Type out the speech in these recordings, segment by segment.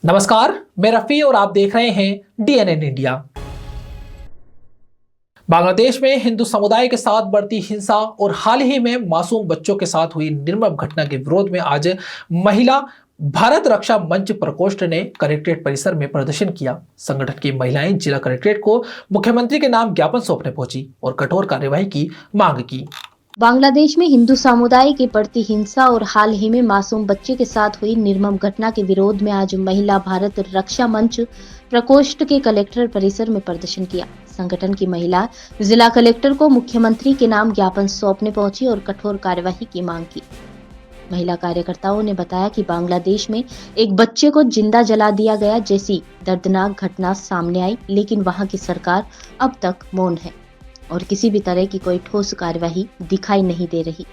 नमस्कार, मैं रफी और आप देख रहे हैं डीएनएन इंडिया। बांग्लादेश में हिंदू समुदाय के साथ बढ़ती हिंसा और हाल ही में मासूम बच्चों के साथ हुई निर्मम घटना के विरोध में आज महिला भारत रक्षा मंच प्रकोष्ठ ने कलेक्ट्रेट परिसर में प्रदर्शन किया। संगठन की महिलाएं जिला कलेक्ट्रेट को मुख्यमंत्री के नाम ज्ञापन सौंपने पहुंची और कठोर कार्यवाही की मांग की। बांग्लादेश में हिंदू समुदाय की बढ़ती हिंसा और हाल ही में मासूम बच्चे के साथ हुई निर्मम घटना के विरोध में आज महिला भारत रक्षा मंच प्रकोष्ठ के कलेक्टर परिसर में प्रदर्शन किया। संगठन की महिला जिला कलेक्टर को मुख्यमंत्री के नाम ज्ञापन सौंपने पहुंची और कठोर कार्यवाही की मांग की। महिला कार्यकर्ताओं ने बताया कि बांग्लादेश में एक बच्चे को जिंदा जला दिया गया जैसी दर्दनाक घटना सामने आई, लेकिन वहां की सरकार अब तक मौन है और किसी भी तरह की कोई ठोस कार्यवाही दिखाई नहीं दे रही।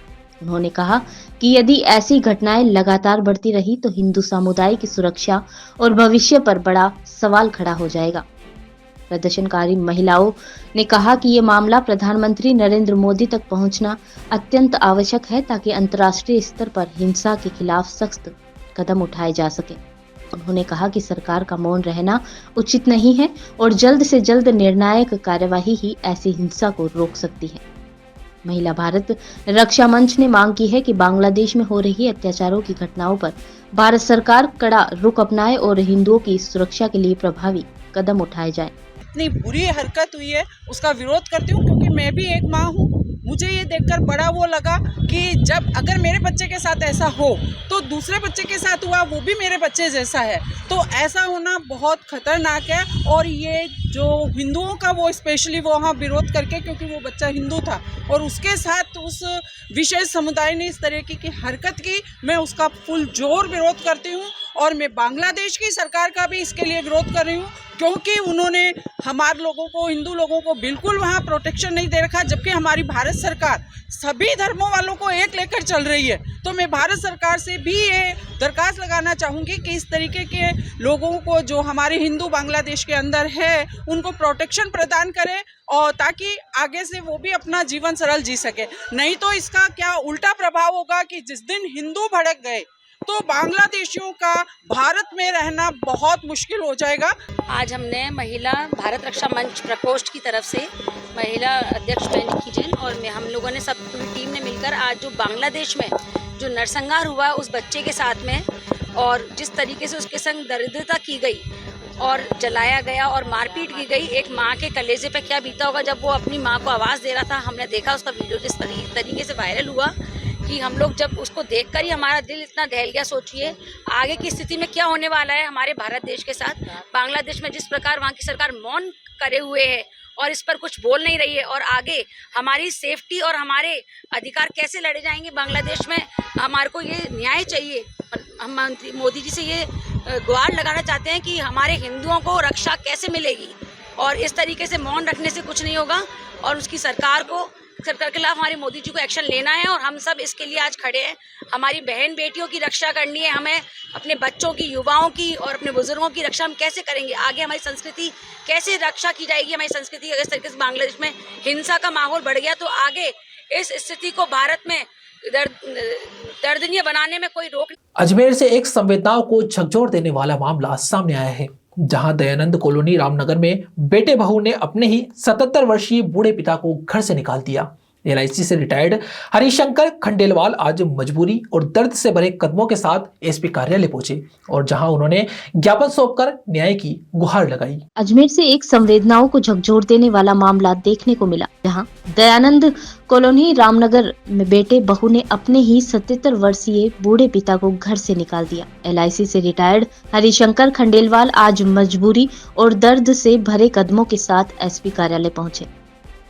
उन्होंने कहा कि यदि ऐसी घटनाएं लगातार बढ़ती रही तो हिंदू समुदाय की सुरक्षा और भविष्य पर बड़ा सवाल खड़ा हो जाएगा। प्रदर्शनकारी महिलाओं ने कहा कि ये मामला प्रधानमंत्री नरेंद्र मोदी तक पहुंचना अत्यंत आवश्यक है ताकि अंतर्राष्ट्रीय स्तर पर हिंसा के खिलाफ सख्त कदम उठाए जा सके। उन्होंने कहा कि सरकार का मौन रहना उचित नहीं है और जल्द से जल्द निर्णायक कार्यवाही ही ऐसी हिंसा को रोक सकती है। महिला भारत रक्षा मंच ने मांग की है कि बांग्लादेश में हो रही अत्याचारों की घटनाओं पर भारत सरकार कड़ा रुख अपनाए और हिंदुओं की सुरक्षा के लिए प्रभावी कदम उठाए जाए। इतनी बुरी हरकत हुई है उसका विरोध करती हूँ, क्योंकि मैं भी एक माँ हूँ। मुझे ये देखकर बड़ा वो लगा कि जब अगर मेरे बच्चे के साथ ऐसा हो तो दूसरे बच्चे के साथ हुआ वो भी मेरे बच्चे जैसा है, तो ऐसा होना बहुत खतरनाक है। और ये जो हिंदुओं का वो स्पेशली वो वहाँ विरोध करके, क्योंकि वो बच्चा हिंदू था और उसके साथ उस विशेष समुदाय ने इस तरह की हरकत की, मैं उसका फुल जोर विरोध करती हूँ। और मैं बांग्लादेश की सरकार का भी इसके लिए विरोध कर रही हूँ, क्योंकि उन्होंने हमारे लोगों को, हिंदू लोगों को बिल्कुल वहाँ प्रोटेक्शन नहीं दे रखा, जबकि हमारी भारत सरकार सभी धर्मों वालों को एक लेकर चल रही है। तो मैं भारत सरकार से भी ये दरखास्त लगाना चाहूँगी कि इस तरीके के लोगों को, जो हमारे हिंदू बांग्लादेश के अंदर है, उनको प्रोटेक्शन प्रदान करें और ताकि आगे से वो भी अपना जीवन सरल जी सके। नहीं तो इसका क्या उल्टा प्रभाव होगा कि जिस दिन हिंदू भड़क गए तो बांग्लादेशियों का भारत में रहना बहुत मुश्किल हो जाएगा। आज हमने महिला भारत रक्षा मंच प्रकोष्ठ की तरफ से महिला अध्यक्ष मैनी जैन और हम लोगों ने सब पूरी टीम ने मिलकर आज जो बांग्लादेश में जो नरसंहार हुआ उस बच्चे के साथ में, और जिस तरीके से उसके संग दरिद्रता की गई और जलाया गया और मारपीट की गई, एक माँ के कलेजे पे क्या बीता होगा जब वो अपनी माँ को आवाज़ दे रहा था। हमने देखा उसका वीडियो जिस तरीके से वायरल हुआ कि हम लोग जब उसको देखकर ही हमारा दिल इतना दहल गया। सोचिए आगे की स्थिति में क्या होने वाला है हमारे भारत देश के साथ। बांग्लादेश में जिस प्रकार वहाँ की सरकार मौन करे हुए है और इस पर कुछ बोल नहीं रही है, और आगे हमारी सेफ्टी और हमारे अधिकार कैसे लड़े जाएंगे बांग्लादेश में, हमारे को ये न्याय चाहिए। हम मंत्री मोदी जी से ये गुहार लगाना चाहते हैं कि हमारे हिंदुओं को रक्षा कैसे मिलेगी, और इस तरीके से मौन रखने से कुछ नहीं होगा। और उसकी सरकार के खिलाफ हमारे मोदी जी को एक्शन लेना है और हम सब इसके लिए आज खड़े हैं। हमारी बहन बेटियों की रक्षा करनी है हमें, अपने बच्चों की, युवाओं की और अपने बुजुर्गों की रक्षा हम कैसे करेंगे। आगे हमारी संस्कृति कैसे रक्षा की जाएगी, हमारी संस्कृति अगर इस तरीके से बांग्लादेश में हिंसा का माहौल बढ़ गया तो आगे इस स्थिति को भारत में दर्दनीय बनाने में कोई रोक। अजमेर से एक संवेदनाओं को झकझोर देने वाला मामला सामने आया है, जहां दयानंद कॉलोनी रामनगर में बेटे बहू ने अपने ही 77 वर्षीय बूढ़े पिता को घर से निकाल दिया। एलआईसी से रिटायर्ड हरिशंकर खंडेलवाल आज मजबूरी और दर्द से भरे कदमों के साथ एसपी कार्यालय पहुंचे और जहां उन्होंने ज्ञापन सौंपकर न्याय की गुहार लगाई। अजमेर से एक संवेदनाओं को झकझोर देने वाला मामला देखने को मिला, जहां दयानंद कॉलोनी रामनगर में बेटे बहू ने अपने ही 77 वर्षीय बूढ़े पिता को घर से निकाल दिया। एलआईसी से रिटायर्ड हरिशंकर खंडेलवाल आज मजबूरी और दर्द से भरे कदमों के साथ एसपी कार्यालय पहुंचे,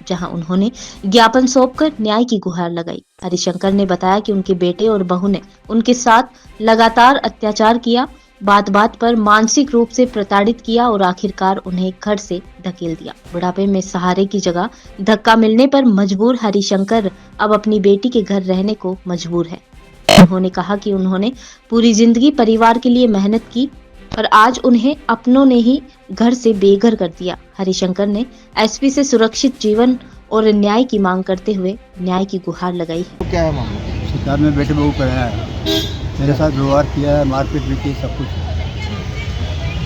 जहां उन्होंने ज्ञापन सौंपकर न्याय की गुहार लगाई। हरिशंकर ने बताया कि उनके बेटे और बहू ने उनके साथ लगातार अत्याचार किया, बात बात पर मानसिक रूप से प्रताड़ित किया और आखिरकार उन्हें घर से धकेल दिया। बुढ़ापे में सहारे की जगह धक्का मिलने पर मजबूर हरिशंकर अब अपनी बेटी के घर रहने को मजबूर है। उन्होंने कहा कि उन्होंने पूरी जिंदगी परिवार के लिए मेहनत की और आज उन्हें अपनों ने ही घर से बेघर कर दिया। हरिशंकर ने एसपी से सुरक्षित जीवन और न्याय की मांग करते हुए न्याय की गुहार लगाई है। क्या है मामला? शिकार में बेटे बहू कर रहा है, मेरे साथ व्यवहार किया है, मारपीट भी की, सब कुछ।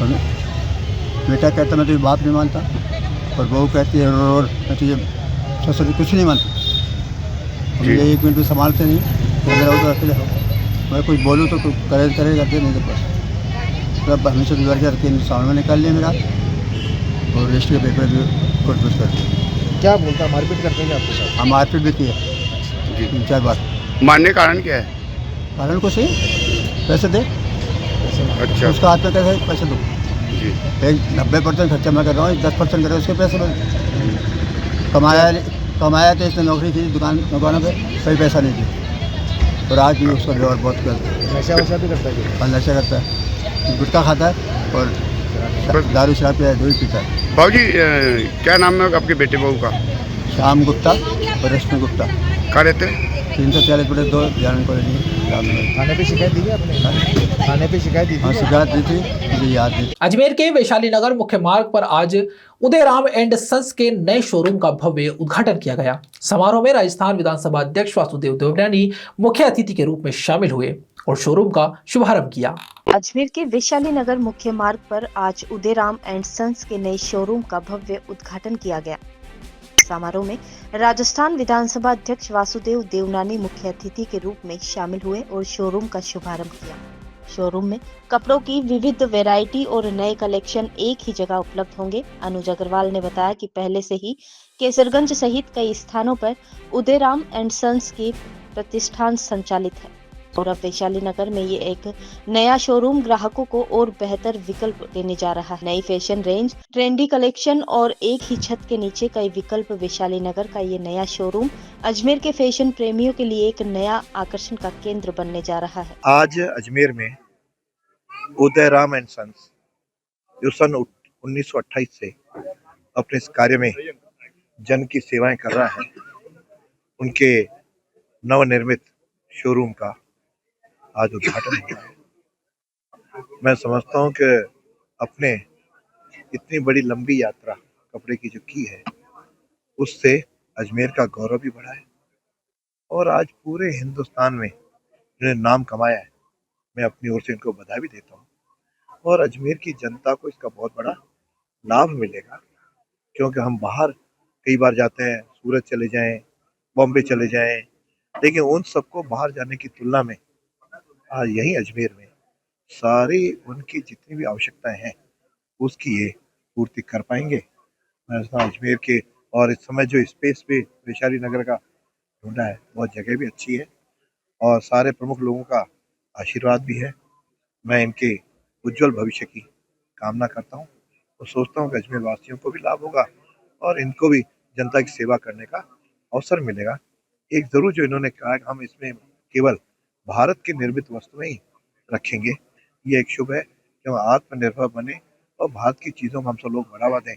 और बेटा कहता मैं तुझे बाप नहीं मानता, और बहू कहती है रो मैं तुझे ससुर कुछ नहीं मानता। जी। मुझे 1 मिनट भी संभालते नहीं, तो मेरा उधर अकेले हो, मैं कुछ बोलूँ तो तू करेगा दे नहीं तो बस। तब हमेशा दीवार के रख के सामने निकाल लिया मेरा, और रजिस्ट्री के पेपर भी कोर्ट पुट कर दिया। क्या बोलता है, मारपीट करते हैं आपके साथ? हम मारपीट भी किया जी। 3-4 बार। मारने का कारण क्या है? कारण कुछ ही पैसे दे, अच्छा उसका हाथ में कैसे पैसे दो। जी। 90% खर्चा मैं कर रहा हूँ, 10% कर रहा हूँ उसके पैसे में। कमाया तो इसने नौकरी की दुकानों पे, कोई पैसा नहीं दिया, और आज भी उसका व्यवहार बहुत करता नशा वशा भी करता है? है, नशा करता है, गुटखा खाता है और दारू शराब पीता है, दूध पीता है। बाबूजी क्या नाम है आपके बेटे बहू का? श्याम गुप्ता और रश्मि गुप्ता। कहाँ रहते हैं? 340/2 ज्ञान कॉलोनी रामनगर। थाने पे शिकायत दी है आपने? थाने पे शिकायत दी हाँ, थी? शिकायत दी थी, मुझे याद नहीं। अजमेर के वैशाली नगर मुख्य मार्ग पर आज उदयराम एंड सन्स के नए शोरूम का भव्य उद्घाटन किया गया। समारोह में राजस्थान विधानसभा अध्यक्ष वासुदेव देवनानी मुख्य अतिथि के रूप में शामिल हुए और शोरूम का शुभारंभ किया। अजमेर के वैशाली नगर मुख्य मार्ग पर आज उदयराम एंड सन्स के नए शोरूम का भव्य उद्घाटन किया गया। समारोह में राजस्थान विधानसभा अध्यक्ष वासुदेव देवनानी मुख्य अतिथि के रूप में शामिल हुए और शोरूम का शुभारंभ किया। शोरूम में कपड़ों की विविध वैरायटी और नए कलेक्शन एक ही जगह उपलब्ध होंगे। अनुज अग्रवाल ने बताया कि पहले से ही केसरगंज सहित कई स्थानों पर उदयराम एंड सन्स के प्रतिष्ठान संचालित है और अब वैशाली नगर में ये एक नया शोरूम ग्राहकों को और बेहतर विकल्प देने जा रहा है। नई फैशन रेंज, ट्रेंडी कलेक्शन और एक ही छत के नीचे कई विकल्प। वैशाली नगर का ये नया शोरूम अजमेर के फैशन प्रेमियों के लिए एक नया आकर्षण का केंद्र बनने जा रहा है। आज अजमेर में उदयराम एंड सन्स जो सन 1928 से अपने इस कार्य में जन की सेवाएं कर रहा है, उनके नवनिर्मित शोरूम का आज उद्घाटन हुआ है। मैं समझता हूं कि अपने इतनी बड़ी लंबी यात्रा कपड़े की जो की है, उससे अजमेर का गौरव भी बढ़ा है और आज पूरे हिंदुस्तान में जिन्होंने नाम कमाया है, मैं अपनी ओर से इनको बधाई भी देता हूँ। और अजमेर की जनता को इसका बहुत बड़ा लाभ मिलेगा, क्योंकि हम बाहर कई बार जाते हैं, सूरत चले जाएं, बॉम्बे चले जाएं, लेकिन उन सबको बाहर जाने की तुलना में आज यहीं अजमेर में सारी उनकी जितनी भी आवश्यकताएं हैं उसकी ये पूर्ति कर पाएंगे। मैं अजमेर के और इस समय जो स्पेस पे वैशाली नगर का ढूंढा है, बहुत जगह भी अच्छी है और सारे प्रमुख लोगों का आशीर्वाद भी है। मैं इनके उज्जवल भविष्य की कामना करता हूँ और सोचता हूँ कि अजमेर वासियों को भी लाभ होगा और इनको भी जनता की सेवा करने का अवसर मिलेगा। एक जरूर जो इन्होंने कहा कि हम इसमें केवल भारत की निर्मित वस्तुएं ही रखेंगे, ये एक शुभ है कि हम आत्मनिर्भर बने और भारत की चीज़ों को हम सब लोग बढ़ावा दें,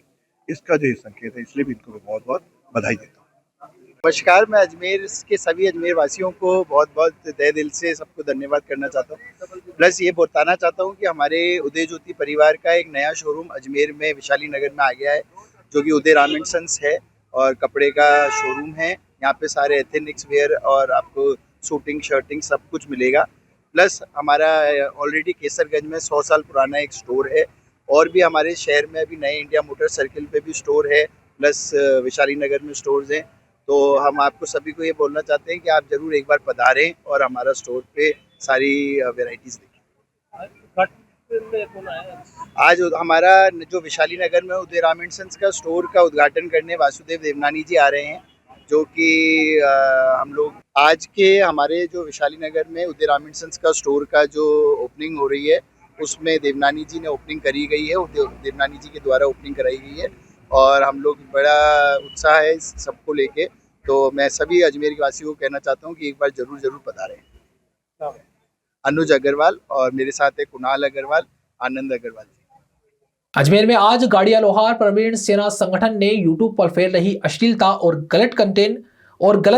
इसका जो ये संकेत है, इसलिए भी इनको बहुत बहुत बधाई देता हूँ। नमस्कार, मैं अजमेर के सभी अजमेर वासियों को बहुत बहुत तहे दिल से सबको धन्यवाद करना चाहता हूँ। प्लस ये बताना चाहता हूँ कि हमारे उदय ज्योति परिवार का एक नया शोरूम अजमेर में वैशाली नगर में आ गया है, जो कि उदयराम एंड सन्स है और कपड़े का शोरूम है। यहाँ पे सारे एथनिक्स वेयर और आपको शूटिंग शर्टिंग सब कुछ मिलेगा। प्लस हमारा ऑलरेडी केसरगंज में 100 साल पुराना एक स्टोर है और भी हमारे शहर में अभी नए इंडिया मोटर सर्किल पे भी स्टोर है, प्लस वैशाली नगर में स्टोर्स हैं। तो हम आपको सभी को ये बोलना चाहते हैं कि आप ज़रूर एक बार पधारें और हमारा स्टोर पे सारी वेराइटीज़ देखें। आज हमारा जो वैशाली नगर में उदयराम एंड सन्स का स्टोर का उद्घाटन करने वासुदेव देवनानी जी आ रहे हैं, जो कि हम लोग आज के हमारे जो वैशाली नगर में उदयराम एंड सन्स का स्टोर का जो ओपनिंग हो रही है, उसमें देवनानी जी ने ओपनिंग करी गई है, देवनानी जी के द्वारा ओपनिंग कराई गई है और हम लोग बड़ा उत्साह है इस सबको लेके। तो मैं सभी अजमेर के वासियों को कहना चाहता हूँ कि एक बार जरूर पधारें। अनुज अग्रवाल और मेरे साथ है कुणाल अग्रवाल, आनंद अग्रवाल जी। अजमेर में आज गाड़िया लोहार प्रवीण सेना संगठन ने यूट्यूब पर फैल रही अश्लीलता और गलत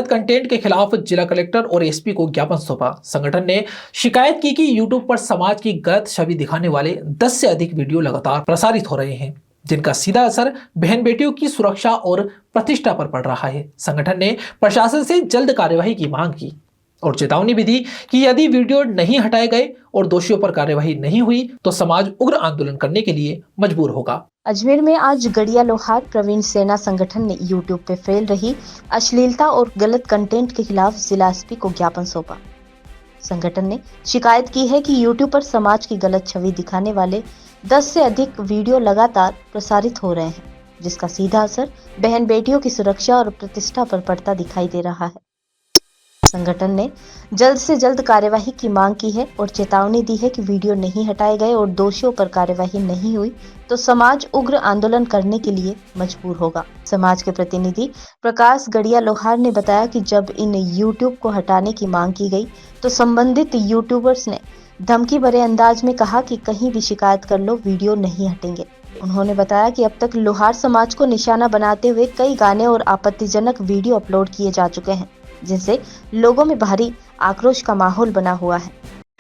कंटेंट के खिलाफ जिला कलेक्टर और एसपी को ज्ञापन सौंपा। संगठन ने शिकायत की कि यूट्यूब पर समाज की गलत छवि दिखाने वाले 10 से अधिक वीडियो लगातार प्रसारित हो रहे हैं, जिनका सीधा असर बहन बेटियों की सुरक्षा और प्रतिष्ठा पर पड़ रहा है। संगठन ने प्रशासन से जल्द कार्यवाही की मांग की। और चेतावनी भी दी कि यदि वीडियो नहीं हटाए गए और दोषियों पर कार्यवाही नहीं हुई तो समाज उग्र आंदोलन करने के लिए मजबूर होगा। अजमेर में आज गड़िया लोहार प्रवीण सेना संगठन ने यूट्यूब पे फैल रही अश्लीलता और गलत कंटेंट के खिलाफ जिला एसपी को ज्ञापन सौंपा। संगठन ने शिकायत की है कि यूट्यूब पर समाज की गलत छवि दिखाने वाले 10 से अधिक वीडियो लगातार प्रसारित हो रहे हैं, जिसका सीधा असर बहन बेटियों की सुरक्षा और प्रतिष्ठा पर पड़ता दिखाई दे रहा है। संगठन ने जल्द से जल्द कार्यवाही की मांग की है और चेतावनी दी है कि वीडियो नहीं हटाए गए और दोषियों पर कार्यवाही नहीं हुई तो समाज उग्र आंदोलन करने के लिए मजबूर होगा। समाज के प्रतिनिधि प्रकाश गड़िया लोहार ने बताया कि जब इन यूट्यूब को हटाने की मांग की गई तो संबंधित यूट्यूबर्स ने धमकी भरे अंदाज में कहा कि कहीं भी शिकायत कर लो, वीडियो नहीं हटेंगे। उन्होंने बताया कि अब तक लोहार समाज को निशाना बनाते हुए कई गाने और आपत्तिजनक वीडियो अपलोड किए जा चुके हैं, जिनसे लोगों में भारी आक्रोश का माहौल बना हुआ है।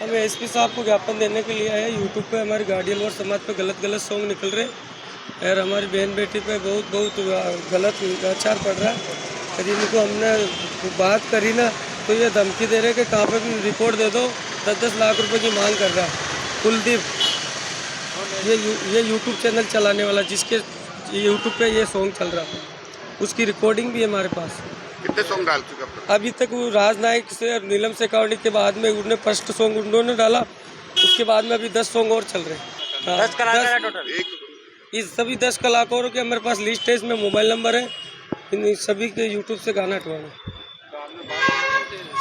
हम एसपी साहब को ज्ञापन देने के लिए आए। यूट्यूब पे हमारे गार्डियन और समाज पे गलत सॉन्ग निकल रहे और हमारी बहन बेटी पे बहुत गलत अत्याचार पड़ रहा है। यदि इनको हमने बात करी ना तो ये धमकी दे रहे कि कहाँ पे भी रिपोर्ट दे दो, 10-10 लाख रुपए की मांग कर रहा है। कुलदीप ये यूट्यूब चैनल चलाने वाला जिसके यूट्यूब पे ये सॉन्ग चल रहा है, उसकी रिकॉर्डिंग भी है हमारे पास। कितने सॉन्ग डाल चुके हैं? अभी तक वो राजनायक से और नीलम शेखावटी के बाद में उन्होंने फर्स्ट सॉन्ग उन्होंने डाला, उसके बाद में अभी 10 सॉन्ग और चल रहे हैं। 10 कलाकार टोटल। इस सभी 10 कलाकारों के हमारे पास लिस्ट है, इसमें मोबाइल नंबर है। इन सभी के यूट्यूब से गाना हटवाना,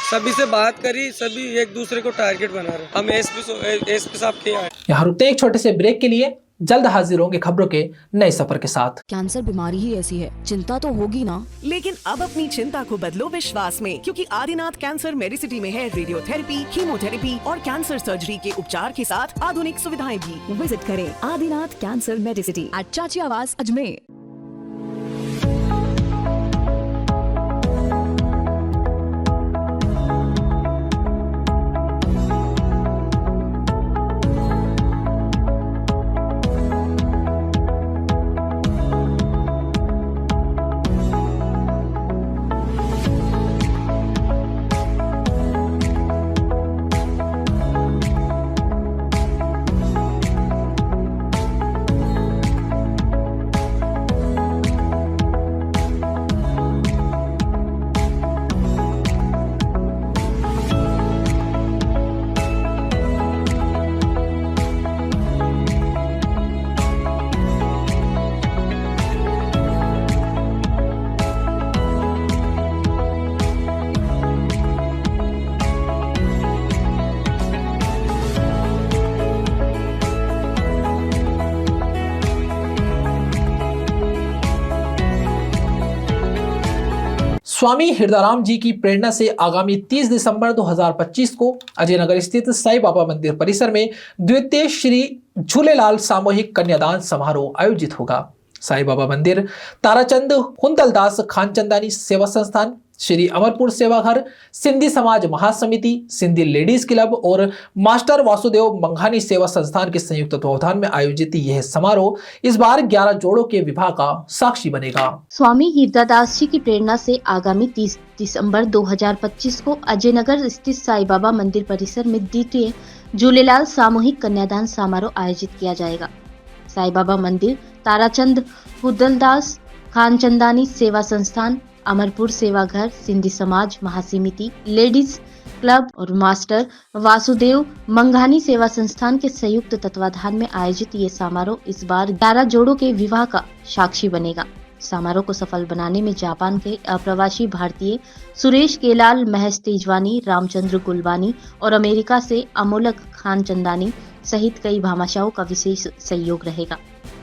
सभी से बात करी, सभी एक दूसरे को टारगेट बना रहे। हम एसपी साहब के आए। यहाँ रुकते हैं एक छोटे से ब्रेक के लिए, जल्द हाजिर होंगे खबरों के नए सफर के साथ। कैंसर बीमारी ही ऐसी है, चिंता तो होगी ना। लेकिन अब अपनी चिंता को बदलो विश्वास में, क्योंकि आदिनाथ कैंसर मेडिसिटी में है रेडियोथेरेपी, कीमोथेरेपी और कैंसर सर्जरी के उपचार के साथ आधुनिक सुविधाएं भी। विजिट करें आदिनाथ कैंसर मेडिसिटी एट चाची आवास अजमेर। स्वामी हृदयराम जी की प्रेरणा से आगामी 30 दिसंबर 2025 को अजय नगर स्थित साईं बाबा मंदिर परिसर में द्वितीय श्री झूलेलाल सामूहिक कन्यादान समारोह आयोजित होगा। साईं बाबा मंदिर, ताराचंद हुंदलदास खानचंदानी सेवा संस्थान, श्री अमरपुर सेवा घर, सिंधी समाज महासमिति, सिंधी लेडीज क्लब और मास्टर वासुदेव मंघानी सेवा संस्थान के संयुक्त तत्वावधान में आयोजित यह समारोह इस बार 11 जोड़ों के विवाह का साक्षी बनेगा। स्वामी हृदयदास जी की प्रेरणा से आगामी 30 दिसंबर 2025 को अजय नगर स्थित साईं बाबा मंदिर परिसर में द्वितीय झूलेलाल सामूहिक कन्यादान समारोह आयोजित किया जाएगा। साईं बाबा मंदिर, ताराचंद हुंदलदास खानचंदानी सेवा संस्थान, अमरपुर सेवा घर, सिंधी समाज महासमिति, लेडीज क्लब और मास्टर वासुदेव मंघानी सेवा संस्थान के संयुक्त तत्वाधान में आयोजित ये समारोह इस बार 11 जोड़ों के विवाह का साक्षी बनेगा। समारोह को सफल बनाने में जापान के अप्रवासी भारतीय सुरेश केलाल, महेश तेजवानी, रामचंद्र गुलवानी और अमेरिका से अमोलक खानचंदानी सहित कई भामाशाहों का विशेष सहयोग रहेगा।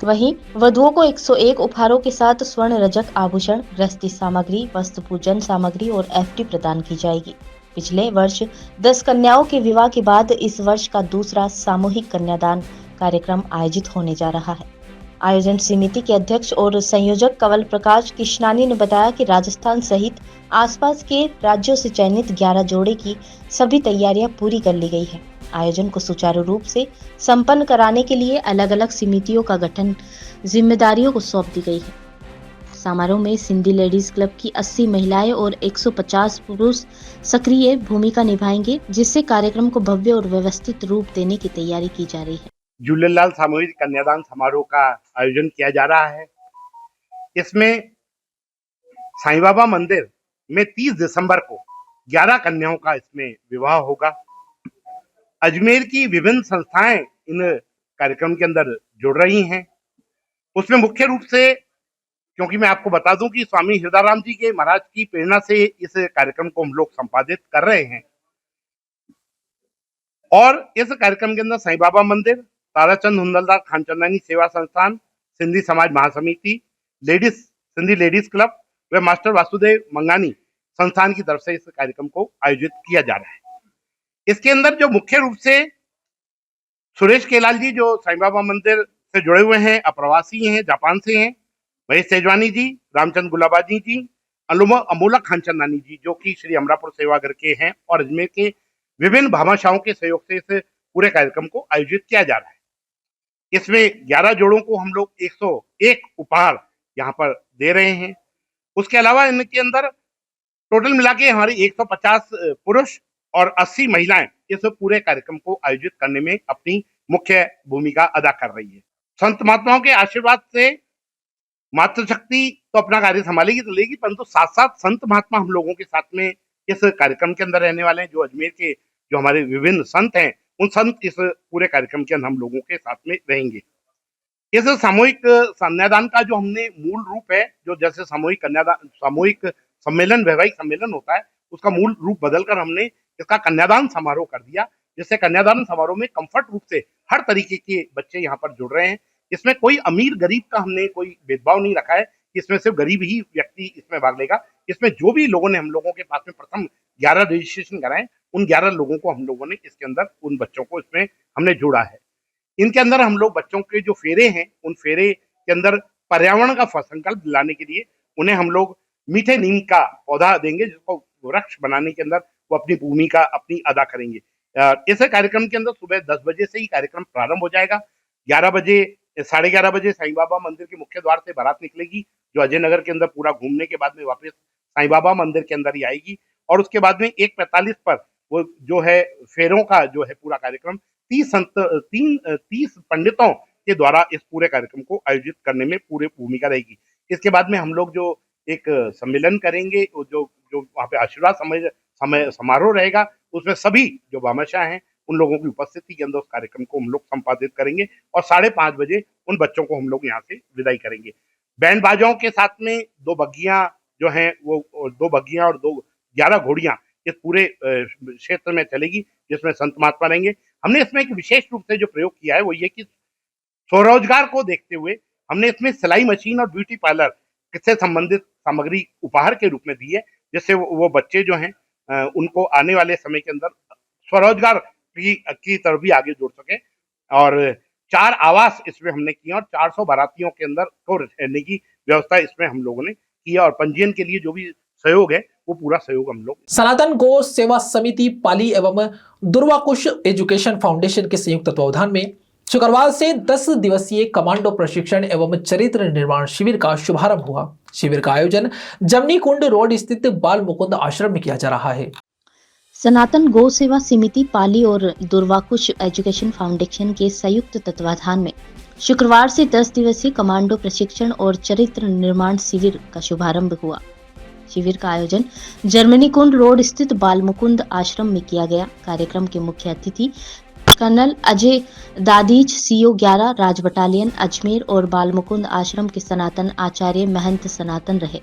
वहीं वधुओं को 101 उपहारों के साथ स्वर्ण रजक आभूषण, गृहस्थी सामग्री, वस्त्र पूजन सामग्री और एफडी प्रदान की जाएगी। पिछले वर्ष 10 कन्याओं के विवाह के बाद इस वर्ष का दूसरा सामूहिक कन्यादान कार्यक्रम आयोजित होने जा रहा है। आयोजन समिति के अध्यक्ष और संयोजक कंवल प्रकाश कृष्णानी ने बताया कि राजस्थान सहित आसपास के राज्यों से चयनित 11 जोड़े की सभी तैयारियां पूरी कर ली गई है। आयोजन को सुचारू रूप से संपन्न कराने के लिए अलग अलग समितियों का गठन जिम्मेदारियों को सौंप दी गई है। समारोह में सिंधी लेडीज क्लब की 80 महिलाएं और 150 पुरुष सक्रिय भूमिका निभाएंगे, जिससे कार्यक्रम को भव्य और व्यवस्थित रूप देने की तैयारी की जा रही है। झूलेलाल सामूहिक कन्यादान समारोह का आयोजन किया जा रहा है। इसमें साईं बाबा मंदिर में 30 दिसंबर को 11 कन्याओं का इसमें विवाह होगा। अजमेर की विभिन्न संस्थाएं इन कार्यक्रम के अंदर जुड़ रही हैं। उसमें मुख्य रूप से, क्योंकि मैं आपको बता दूं कि स्वामी हृदयराम जी के महाराज की प्रेरणा से इस कार्यक्रम को हम लोग संपादित कर रहे हैं, और इस कार्यक्रम के अंदर साईं बाबा मंदिर, ताराचंद हुंदलदार खानचंदानी सेवा संस्थान, सिंधी समाज महासमिति, सिंधी लेडीज क्लब व मास्टर वासुदेव मंगानी संस्थान की तरफ से इस कार्यक्रम को आयोजित किया जा रहा है। इसके अंदर जो मुख्य रूप से सुरेश केलाल जी जो साईं बाबा मंदिर से जुड़े हुए हैं, अप्रवासी हैं, जापान से हैं, महेश तेजवानी जी, रामचंद्र गुलाबाजी जी, अमोला खानचंदानी जी जो कि श्री अमरापुर सेवागर के हैं, और अजमेर के विभिन्न भामाशाहों के सहयोग से इस पूरे कार्यक्रम को आयोजित किया जा रहा है। इसमें 11 जोड़ों को हम लोग 101 उपहार यहाँ पर दे रहे हैं। उसके अलावा इनके अंदर टोटल मिला के हमारी 150 पुरुष और 80 महिलाएं इस पूरे कार्यक्रम को आयोजित करने में अपनी मुख्य भूमिका अदा कर रही है। संत महात्माओं के आशीर्वाद से मातृशक्ति तो अपना कार्य संभालेगी तो लेगी, परंतु साथ साथ संत महात्मा हम लोगों के साथ में इस कार्यक्रम के अंदर रहने वाले हैं। जो अजमेर के जो हमारे विभिन्न संत हैं, उन संत इस पूरे कार्यक्रम के अंदर हम लोगों के साथ में रहेंगे। इस सामूहिक कन्यादान का जो हमने मूल रूप है, जो जैसे सामूहिक सम्मेलन, वैवाहिक सम्मेलन होता है, उसका मूल रूप बदलकर हमने इसका कन्यादान समारोह कर दिया, जिससे कन्यादान समारोह में कंफर्ट रूप से हर तरीके के बच्चे यहाँ पर जुड़ रहे हैं। इसमें कोई अमीर गरीब का हमने कोई भेदभाव नहीं रखा है। इसमें सिर्फ गरीब ही व्यक्ति इसमें भाग लेगा। इसमें जो भी लोगों ने हम लोगों के पास में प्रथम 11 रजिस्ट्रेशन कराए, उन 11 लोगों को हम लोगों ने इसके अंदर, उन बच्चों को इसमें हमने जोड़ा है। इनके अंदर हम लोग बच्चों के जो फेरे हैं, उन फेरे के अंदर पर्यावरण का संकल्प दिलाने के लिए उन्हें हम लोग मीठे नीम का पौधा देंगे, जिसको वृक्ष बनाने के अंदर वो अपनी भूमिका अपनी अदा करेंगे। इस कार्यक्रम के अंदर सुबह 10 बजे से ही कार्यक्रम प्रारंभ हो जाएगा। 11 बजे, 11:30 बजे साईं बाबा मंदिर के मुख्य द्वार से बारात निकलेगी, जो अजय नगर के अंदर पूरा घूमने के बाद में वापस साईं बाबा मंदिर के अंदर ही आएगी, और उसके बाद में 1:45 पर वो जो है फेरों का जो है पूरा कार्यक्रम 30 पंडितों के द्वारा इस पूरे कार्यक्रम को आयोजित करने में पूरी भूमिका रहेगी। इसके बाद में हम लोग जो एक सम्मेलन करेंगे, जो वहाँ पे आशीर्वाद समारोह रहेगा, उसमें सभी जो भामाशाह हैं उन लोगों की उपस्थिति के अंदर उस कार्यक्रम को हम लोग संपादित करेंगे, और 5:30 बजे उन बच्चों को हम लोग यहाँ से विदाई करेंगे। बैंड बाजाओं के साथ में 2 बग्गियां जो हैं, वो 2 बग्गियां और 11 घोड़ियां इस पूरे क्षेत्र में चलेगी, जिसमें संत महात्मा रहेंगे। हमने इसमें एक विशेष रूप से जो प्रयोग किया है वो ये कि स्वरोजगार को देखते हुए हमने इसमें सिलाई मशीन और ब्यूटी पार्लर से संबंधित सामग्री उपहार के रूप में दी है, जिससे वो बच्चे जो हैं उनको आने वाले समय के अंदर स्वरोजगार की तरफ भी आगे जोड़ सके। और 4 आवास इसमें हमने किए, और 400 बारातियों के अंदर को रहने की व्यवस्था इसमें हम लोगों ने की, और पंजीयन के लिए जो भी सहयोग है वो पूरा सहयोग हम लोग। सनातन गौ सेवा समिति पाली एवं दुर्वाकुश एजुकेशन फाउंडेशन के संयुक्त तत्वावधान में शुक्रवार से 10 दिवसीय कमांडो प्रशिक्षण एवं चरित्र निर्माण शिविर का शुभारंभ हुआ। शिविर का आयोजन जमनी कुंड रोड स्थित बाल मुकुंद आश्रम में किया जा रहा है। सनातन गौ सेवा समिति पाली और दुर्वाकुश एजुकेशन फाउंडेशन के संयुक्त तत्वाधान में शुक्रवार से 10 दिवसीय कमांडो प्रशिक्षण और चरित्र निर्माण शिविर का शुभारंभ हुआ। शिविर का आयोजन जर्मनी कुंड रोड स्थित बाल मुकुंद आश्रम में किया गया। कार्यक्रम के मुख्य अतिथि कर्नल अजय दादीज, CO 11 राज बटालियन अजमेर और बाल मुकुंद आश्रम के सनातन आचार्य महंत सनातन रहे।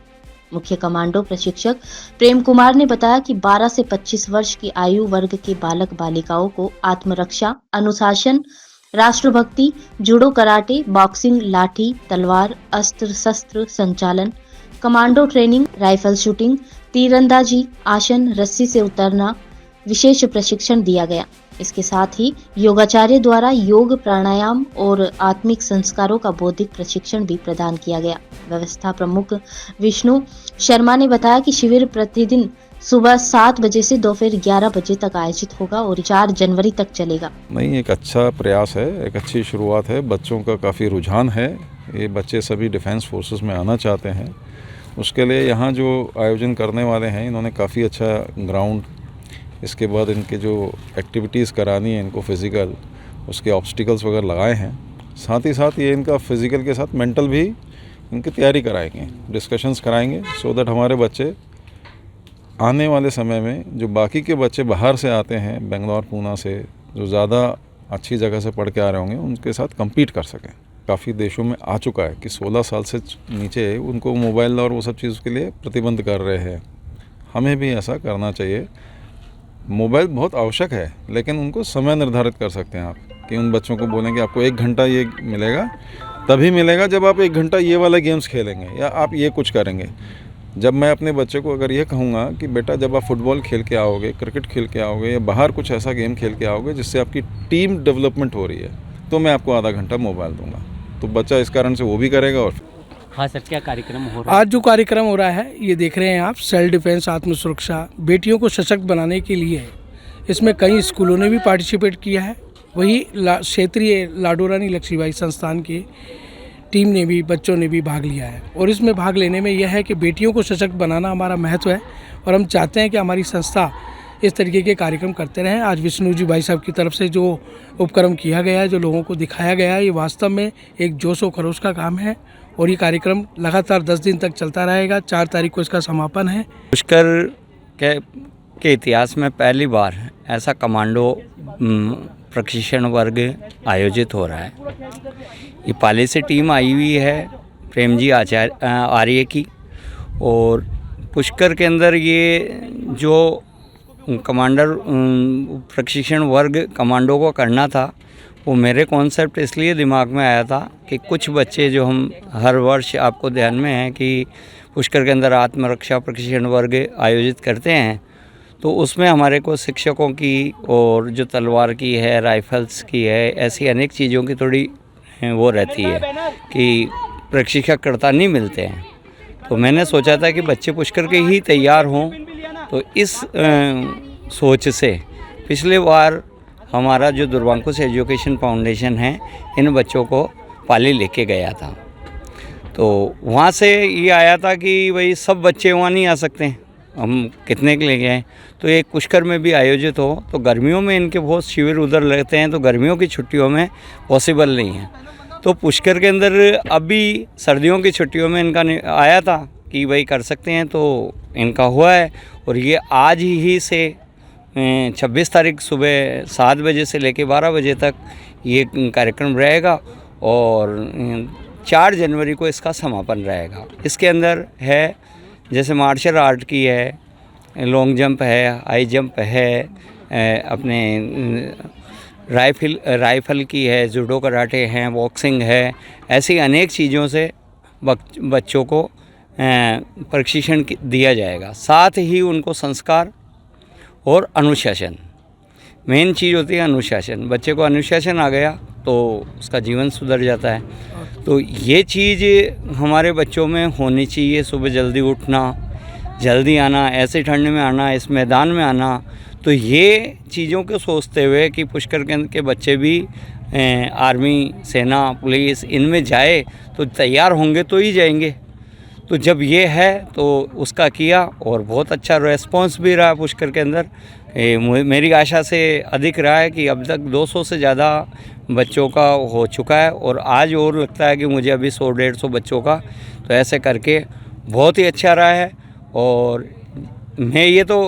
मुख्य कमांडो प्रशिक्षक प्रेम कुमार ने बताया कि 12 से 25 वर्ष की आयु वर्ग के बालक बालिकाओं को आत्मरक्षा, अनुशासन, राष्ट्रभक्ति, जूडो, कराटे, बॉक्सिंग, लाठी, तलवार, अस्त्र शस्त्र संचालन, कमांडो ट्रेनिंग, राइफल शूटिंग, तीरंदाजी, आसन, रस्सी से उतरना विशेष प्रशिक्षण दिया गया। इसके साथ ही योगाचार्य द्वारा योग, प्राणायाम और आत्मिक संस्कारों का बौद्धिक प्रशिक्षण भी प्रदान किया गया। व्यवस्था प्रमुख विष्णु शर्मा ने बताया कि शिविर प्रतिदिन सुबह 7 बजे से दोपहर 11 बजे तक आयोजित होगा और 4 जनवरी तक चलेगा। नहीं, एक अच्छा प्रयास है, एक अच्छी शुरुआत है। बच्चों का काफ़ी रुझान है। ये बच्चे सभी डिफेंस फोर्सेस में आना चाहते हैं। उसके लिए यहाँ जो आयोजन करने वाले हैं इन्होंने काफ़ी अच्छा ग्राउंड, इसके बाद इनके जो एक्टिविटीज़ करानी है इनको फिज़िकल, उसके ऑब्स्टिकल्स वगैरह लगाए हैं। साथ ही साथ ये इनका फिज़िकल के साथ मेंटल भी इनकी तैयारी कराएंगे, डिस्कशंस कराएंगे, सो दैट हमारे बच्चे आने वाले समय में जो बाकी के बच्चे बाहर से आते हैं, बेंगलोर पूना से, जो ज़्यादा अच्छी जगह से पढ़ के आ रहे होंगे, उनके साथ कम्पीट कर सकें। काफ़ी देशों में आ चुका है कि 16 साल से नीचे उनको मोबाइल और वो सब चीज़ के लिए प्रतिबंध कर रहे हैं। हमें भी ऐसा करना चाहिए। मोबाइल बहुत आवश्यक है, लेकिन उनको समय निर्धारित कर सकते हैं आप, कि उन बच्चों को बोलें कि आपको 1 घंटा ये मिलेगा, तभी मिलेगा जब आप 1 घंटा ये वाला गेम्स खेलेंगे या आप ये कुछ करेंगे। जब मैं अपने बच्चे को अगर ये कहूँगा कि बेटा जब आप फुटबॉल खेल के आओगे, क्रिकेट खेल के आओगे या बाहर कुछ ऐसा गेम खेल के आओगे जिससे आपकी टीम डेवलपमेंट हो रही है, तो मैं आपको आधा घंटा मोबाइल दूंगा। तो बच्चा इस कारण से वो भी करेगा। और हाँ सर, क्या कार्यक्रम हो रहा है? आज जो कार्यक्रम हो रहा है ये देख रहे हैं आप, सेल्फ डिफेंस, आत्म सुरक्षा, बेटियों को सशक्त बनाने के लिए है। इसमें कई स्कूलों ने भी पार्टिसिपेट किया है, वही क्षेत्रीय लाडो रानी लक्ष्मीबाई संस्थान की टीम ने भी, बच्चों ने भी भाग लिया है। और इसमें भाग लेने में यह है कि बेटियों को सशक्त बनाना हमारा महत्व है और हम चाहते हैं कि हमारी संस्था इस तरीके के कार्यक्रम करते रहें। आज विष्णु जी भाई साहब की तरफ से जो उपक्रम किया गया है, जो लोगों को दिखाया गया है, ये वास्तव में एक जोश व खरोश का काम है और ये कार्यक्रम लगातार 10 दिन तक चलता रहेगा। 4 तारीख को इसका समापन है। पुष्कर के इतिहास में पहली बार ऐसा कमांडो प्रशिक्षण वर्ग आयोजित हो रहा है। ये पाले से टीम आई हुई है प्रेम जी आर्य की, और पुष्कर के अंदर ये जो कमांडर प्रशिक्षण वर्ग कमांडो को करना था, वो मेरे कॉन्सेप्ट इसलिए दिमाग में आया था कि कुछ बच्चे जो हम हर वर्ष, आपको ध्यान में है कि पुष्कर के अंदर आत्मरक्षा प्रशिक्षण वर्ग आयोजित करते हैं, तो उसमें हमारे को शिक्षकों की और जो तलवार की है, राइफल्स की है, ऐसी अनेक चीज़ों की थोड़ी वो रहती है कि प्रशिक्षककर्ता नहीं मिलते हैं। तो मैंने सोचा था कि बच्चे पुष्कर के ही तैयार हों। तो इस सोच से पिछले बार हमारा जो दुर्वांकुश एजुकेशन फाउंडेशन है, इन बच्चों को पाली लेके गया था। तो वहाँ से ये आया था कि भाई सब बच्चे वहाँ नहीं आ सकते हैं, हम कितने के ले गए, तो एक पुष्कर में भी आयोजित हो। तो गर्मियों में इनके बहुत शिविर उधर लगते हैं, तो गर्मियों की छुट्टियों में पॉसिबल नहीं है। तो पुष्कर के अंदर अभी सर्दियों की छुट्टियों में इनका आया था कि भाई कर सकते हैं, तो इनका हुआ है। और ये आज ही से 26 तारीख सुबह 7 बजे से लेकर 12 बजे तक ये कार्यक्रम रहेगा और 4 जनवरी को इसका समापन रहेगा। इसके अंदर है जैसे मार्शल आर्ट की है, लॉन्ग जंप है, हाई जंप है, अपने राइफल की है, जूडो कराटे हैं, बॉक्सिंग है, ऐसी अनेक चीज़ों से बच्चों को प्रशिक्षण दिया जाएगा। साथ ही उनको संस्कार और अनुशासन, मेन चीज़ होती है अनुशासन। बच्चे को अनुशासन आ गया तो उसका जीवन सुधर जाता है। तो ये चीज़ हमारे बच्चों में होनी चाहिए। सुबह जल्दी उठना, जल्दी आना, ऐसे ठंड में आना, इस मैदान में आना। तो ये चीज़ों को सोचते हुए कि पुष्कर के बच्चे भी आर्मी, सेना, पुलिस इनमें जाए तो तैयार होंगे तो ही जाएंगे। तो जब ये है तो उसका किया और बहुत अच्छा रेस्पॉन्स भी रहा पुष्कर के अंदर। मेरी आशा से अधिक रहा है कि अब तक 200 से ज़्यादा बच्चों का हो चुका है और आज और लगता है कि मुझे अभी 100-150 बच्चों का, तो ऐसे करके बहुत ही अच्छा रहा है। और मैं ये तो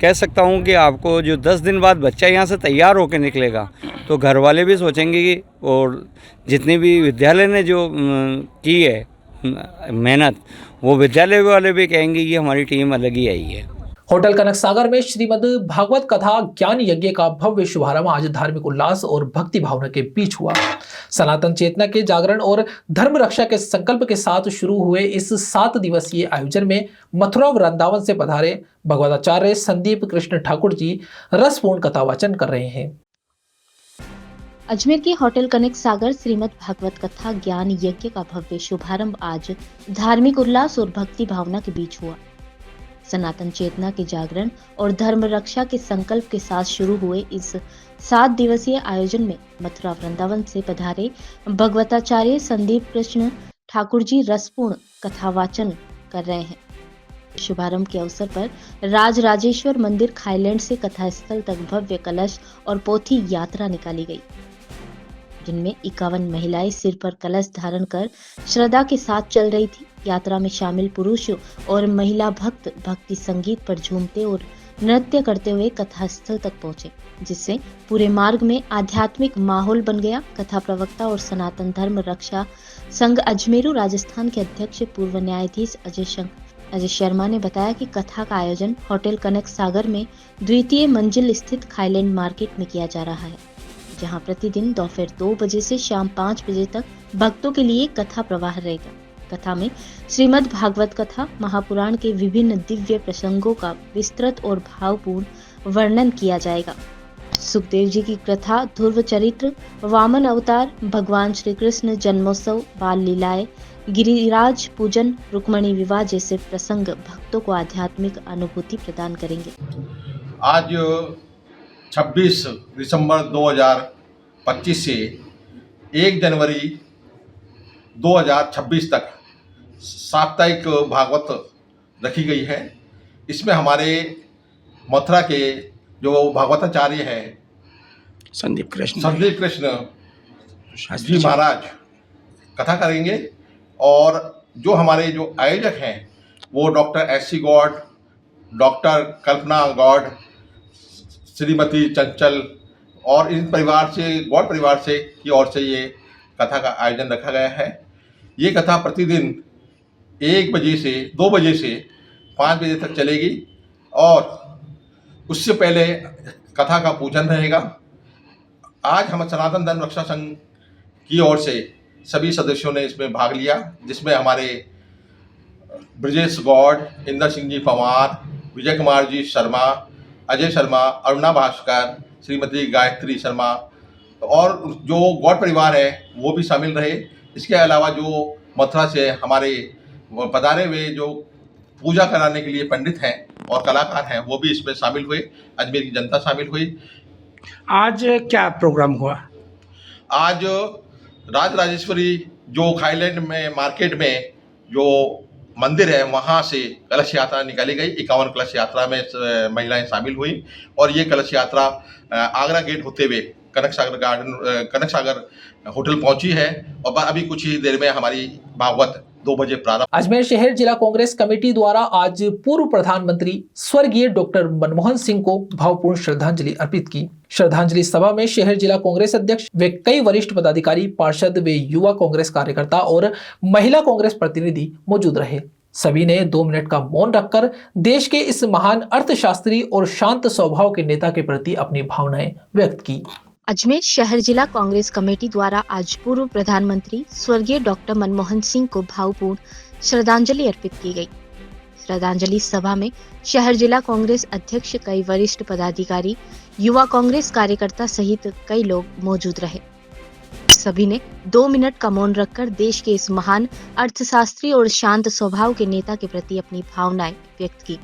कह सकता हूँ कि आपको जो 10 दिन बाद बच्चा यहाँ से तैयार होकर निकलेगा तो घर वाले भी सोचेंगे कि, और जितनी भी विद्यालय ने जो की है मेहनत, वो विद्यालय वाले भी कहेंगे ये हमारी टीम अलग ही आई है। होटल कनक सागर में श्रीमद् भागवत कथा ज्ञान यज्ञ का भव्य शुभारंभ आज धार्मिक उल्लास और भक्ति भावना के बीच हुआ। सनातन चेतना के जागरण और धर्म रक्षा के संकल्प के साथ शुरू हुए इस 7 दिवसीय आयोजन में मथुरा वृंदावन से पधारे भगवताचार्य संदीप कृष्ण ठाकुर जी रसपूर्ण कथा वाचन कर रहे हैं। अजमेर के होटल कनक सागर श्रीमद् भागवत कथा ज्ञान यज्ञ का भव्य शुभारंभ आज धार्मिक उल्लास और भक्ति भावना के बीच हुआ। सनातन चेतना के जागरण और धर्म रक्षा के संकल्प के साथ शुरू हुए इस 7 दिवसीय आयोजन में मथुरा वृंदावन से पधारे भगवताचार्य संदीप कृष्ण ठाकुर जी रसपूर्ण कथावाचन कर रहे हैं। शुभारंभ के अवसर पर राजराजेश्वर मंदिर खाईलैंड से कथा स्थल तक भव्य कलश और पोथी यात्रा निकाली गई, जिनमें 51 महिलाएं सिर पर कलश धारण कर श्रद्धा के साथ चल रही थी। यात्रा में शामिल पुरुष और महिला भक्त भक्ति संगीत पर झूमते और नृत्य करते हुए कथा स्थल तक पहुंचे, जिससे पूरे मार्ग में आध्यात्मिक माहौल बन गया। कथा प्रवक्ता और सनातन धर्म रक्षा संघ अजमेरू राजस्थान के अध्यक्ष पूर्व न्यायाधीश अजय शर्मा ने बताया कि कथा का आयोजन होटल कनक सागर में द्वितीय मंजिल स्थित खाईलैंड मार्केट में किया जा रहा है, जहां प्रतिदिन दोपहर 2 बजे से शाम 5 बजे तक भक्तों के लिए कथा प्रवाह रहेगा। कथा में श्रीमद् भागवत कथा, महापुराण के विभिन्न दिव्य प्रसंगों का विस्तृत और भावपूर्ण वर्णन किया जाएगा। सुखदेव जी की कथा, ध्रुव चरित्र, वामन अवतार, भगवान श्री कृष्ण जन्मोत्सव, बाल लीलाएं, गिरिराज पूजन, रुक्मणी विवाह जैसे प्रसंग भक्तों को आध्यात्मिक अनुभूति प्रदान करेंगे। आज 26 दिसंबर 2025 से 1 जनवरी 2026 तक साप्ताहिक भागवत रखी गई है। इसमें हमारे मथुरा के जो भागवताचार्य हैं संदीप कृष्ण जी महाराज कथा करेंगे, और जो हमारे जो आयोजक हैं वो डॉक्टर एस.सी. गौड़, डॉक्टर कल्पना गौड़, श्रीमती चंचल और इन परिवार से, गौड़ परिवार से की ओर से ये कथा का आयोजन रखा गया है। ये कथा प्रतिदिन 1 बजे से 2 बजे से 5 बजे तक चलेगी, और उससे पहले कथा का पूजन रहेगा। आज हम सनातन धर्म रक्षा संघ की ओर से सभी सदस्यों ने इसमें भाग लिया, जिसमें हमारे ब्रजेश गौड़, इंदर सिंह जी पवार, विजय कुमार जी शर्मा, अजय शर्मा, अरुणा भास्कर, श्रीमती गायत्री शर्मा और जो गौड़ परिवार है वो भी शामिल रहे। इसके अलावा जो मथुरा से हमारे पधारे हुए जो पूजा कराने के लिए पंडित हैं और कलाकार हैं वो भी इसमें शामिल हुए, अजमेर की जनता शामिल हुई। आज क्या प्रोग्राम हुआ? आज राजराजेश्वरी जो खाईलैंड में मार्केट में जो मंदिर है वहाँ से कलश यात्रा निकाली गई। 51 कलश यात्रा में महिलाएं शामिल हुई, और ये कलश यात्रा आगरा गेट होते हुए कनक सागर होटल पहुंची है, और अभी कुछ ही देर में हमारी भागवत 2 बजे प्रारंभ। अजमेर शहर जिला कांग्रेस कमेटी द्वारा आज पूर्व प्रधानमंत्री स्वर्गीय डॉक्टर मनमोहन सिंह को भावपूर्ण श्रद्धांजलि अर्पित की। श्रद्धांजलि सभा में शहर जिला कांग्रेस अध्यक्ष व कई वरिष्ठ पदाधिकारी, पार्षद व युवा कांग्रेस कार्यकर्ता और महिला कांग्रेस प्रतिनिधि मौजूद रहे। सभी ने 2 मिनट का मौन रखकर देश के इस महान अर्थशास्त्री और शांत स्वभाव के नेता के प्रति अपनी भावनाएं व्यक्त की। अजमेर शहर जिला कांग्रेस कमेटी द्वारा आज पूर्व प्रधानमंत्री स्वर्गीय डॉक्टर मनमोहन सिंह को भावपूर्ण श्रद्धांजलि अर्पित की गई। श्रद्धांजलि सभा में शहर जिला कांग्रेस अध्यक्ष, कई वरिष्ठ पदाधिकारी, युवा कांग्रेस कार्यकर्ता सहित कई लोग मौजूद रहे। सभी ने 2 मिनट का मौन रखकर देश के इस महान अर्थशास्त्री और शांत स्वभाव के नेता के प्रति अपनी भावनाएं व्यक्त की।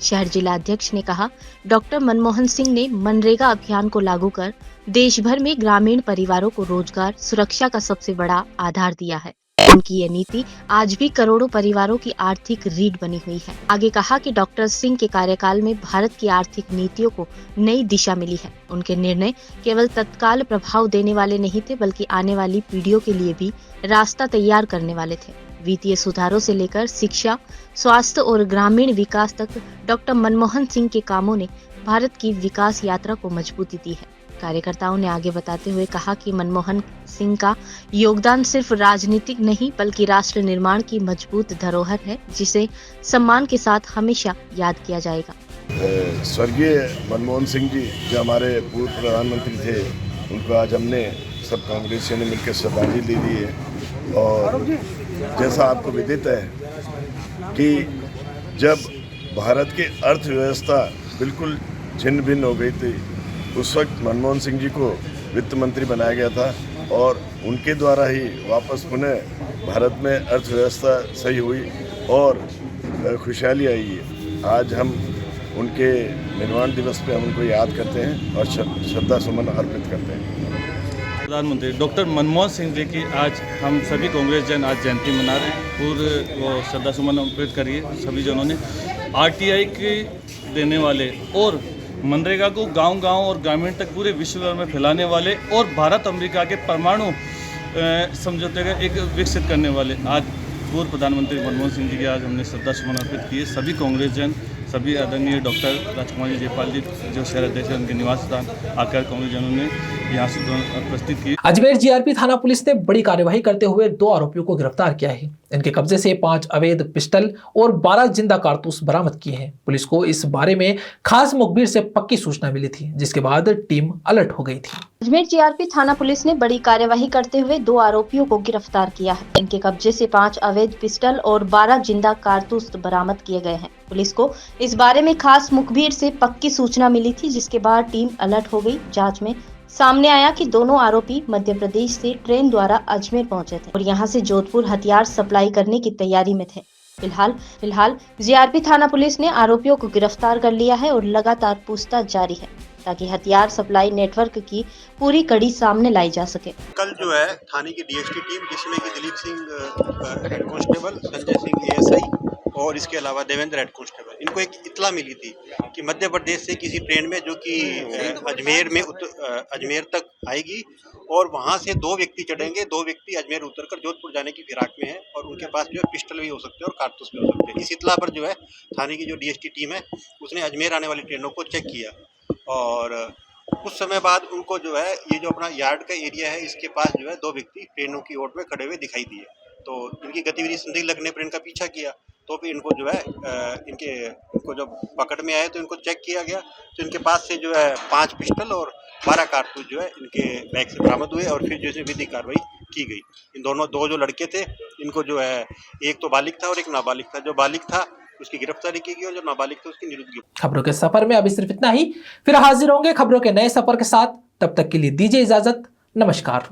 शहर जिला अध्यक्ष ने कहा, डॉक्टर मनमोहन सिंह ने मनरेगा अभियान को लागू कर देश भर में ग्रामीण परिवारों को रोजगार सुरक्षा का सबसे बड़ा आधार दिया है। उनकी ये नीति आज भी करोड़ों परिवारों की आर्थिक रीढ़ बनी हुई है। आगे कहा कि डॉक्टर सिंह के कार्यकाल में भारत की आर्थिक नीतियों को नई दिशा मिली है। उनके निर्णय केवल तत्काल प्रभाव देने वाले नहीं थे, बल्कि आने वाली पीढ़ियों के लिए भी रास्ता तैयार करने वाले थे। वित्तीय सुधारों से लेकर शिक्षा, स्वास्थ्य और ग्रामीण विकास तक डॉक्टर मनमोहन सिंह के कामों ने भारत की विकास यात्रा को मजबूती दी है। कार्यकर्ताओं ने आगे बताते हुए कहा कि मनमोहन सिंह का योगदान सिर्फ राजनीतिक नहीं बल्कि राष्ट्र निर्माण की मजबूत धरोहर है, जिसे सम्मान के साथ हमेशा याद किया जाएगा। स्वर्गीय मनमोहन सिंह जी जो हमारे पूर्व प्रधानमंत्री थे, उनको आज हमने सब कांग्रेसियों ने मिलकर श्रद्धांजलि दी है। और जैसा आपको विदित है कि जब भारत की अर्थव्यवस्था बिल्कुल छिन्न भिन्न हो गई थी, उस वक्त मनमोहन सिंह जी को वित्त मंत्री बनाया गया था और उनके द्वारा ही वापस पुनः भारत में अर्थव्यवस्था सही हुई और खुशहाली आई है। आज हम उनके निर्वाण दिवस पे हम उनको याद करते हैं और श्रद्धा सुमन अर्पित करते हैं। प्रधानमंत्री डॉक्टर मनमोहन सिंह जी की आज हम सभी कांग्रेस जन आज जयंती मना रहे हैं। पूर्व वो श्रद्धा सुमन अर्पित करिए सभी जनों ने। आरटीआई के देने वाले और मनरेगा को गांव-गांव और ग्रामीण तक पूरे विश्व भर में फैलाने वाले और भारत अमेरिका के परमाणु समझौते का एक विकसित करने वाले आज पूर्व प्रधानमंत्री मनमोहन सिंह जी की आज हमने श्रद्धा सुमन अर्पित किए। सभी कांग्रेस जन, सभी आदरणीय डॉक्टर राजकुमार जी जयपाल जी जो शहर अध्यक्ष हैं उनके निवास स्थान आकर कांग्रेस जनों ने यहाँ से उपस्थित किए। अजमेर जीआरपी थाना पुलिस ने बड़ी कार्यवाही करते हुए 2 आरोपियों को गिरफ्तार किया है। इनके कब्जे से 5 अवैध पिस्टल और 12 जिंदा कारतूस बरामद किए हैं। पुलिस को इस बारे में खास मुखबिर से पक्की सूचना मिली थी, जिसके बाद टीम अलर्ट हो गई थी। अजमेर जीआरपी थाना पुलिस ने बड़ी कार्यवाही करते हुए 2 आरोपियों को गिरफ्तार किया है। इनके कब्जे से 5 अवैध पिस्टल और 12 जिंदा कारतूस बरामद किए गए हैं। पुलिस को इस बारे में खास मुखबिर से पक्की सूचना मिली थी, जिसके बाद टीम अलर्ट हो गई। जांच में सामने आया कि दोनों आरोपी मध्य प्रदेश से ट्रेन द्वारा अजमेर पहुंचे थे और यहां से जोधपुर हथियार सप्लाई करने की तैयारी में थे। फिलहाल जीआरपी थाना पुलिस ने आरोपियों को गिरफ्तार कर लिया है और लगातार पूछताछ जारी है ताकि हथियार सप्लाई नेटवर्क की पूरी कड़ी सामने लाई जा सके। कल जो है थाने की डीएसपी टीम जिसमें कि Dilip Singh head constable, Sanjay Singh ASI और इसके अलावा देवेंद्र हेड कांस्टेबल, इनको एक इत्तला मिली थी कि मध्य प्रदेश से किसी ट्रेन में जो कि अजमेर तक आएगी और वहां से 2 व्यक्ति चढ़ेंगे। 2 व्यक्ति अजमेर उतरकर जोधपुर जाने की फिराक में है और उनके पास जो है पिस्टल भी हो सकते हैं और कारतूस भी हो सकते हैं। इस इत्तला पर जो है थाने की जो डीएसटी टीम है उसने अजमेर आने वाली ट्रेनों को चेक किया और कुछ समय बाद उनको जो है ये जो अपना यार्ड का एरिया है इसके पास जो है 2 व्यक्ति ट्रेनों की ओर में खड़े हुए दिखाई दिए। तो इनकी गतिविधि संदिग्ध लगने पर इनका पीछा किया तो फिर इनको जो है इनको जब पकड़ में आए तो इनको चेक किया गया तो इनके पास से जो है 5 पिस्टल और 12 कारतूस जो है इनके बैग से बरामद हुए और फिर जो है विधिक कार्रवाई की गई। इन दोनों 2 जो लड़के थे इनको जो है एक तो बालिग था और एक नाबालिग था। जो बालिग था उसकी गिरफ्तारी की गई और जो नाबालिग था उसकी निरुद्ध। खबरों के सफर में अभी सिर्फ इतना ही। फिर हाजिर होंगे खबरों के नए सफर के साथ। तब तक के लिए दीजिए इजाजत। नमस्कार।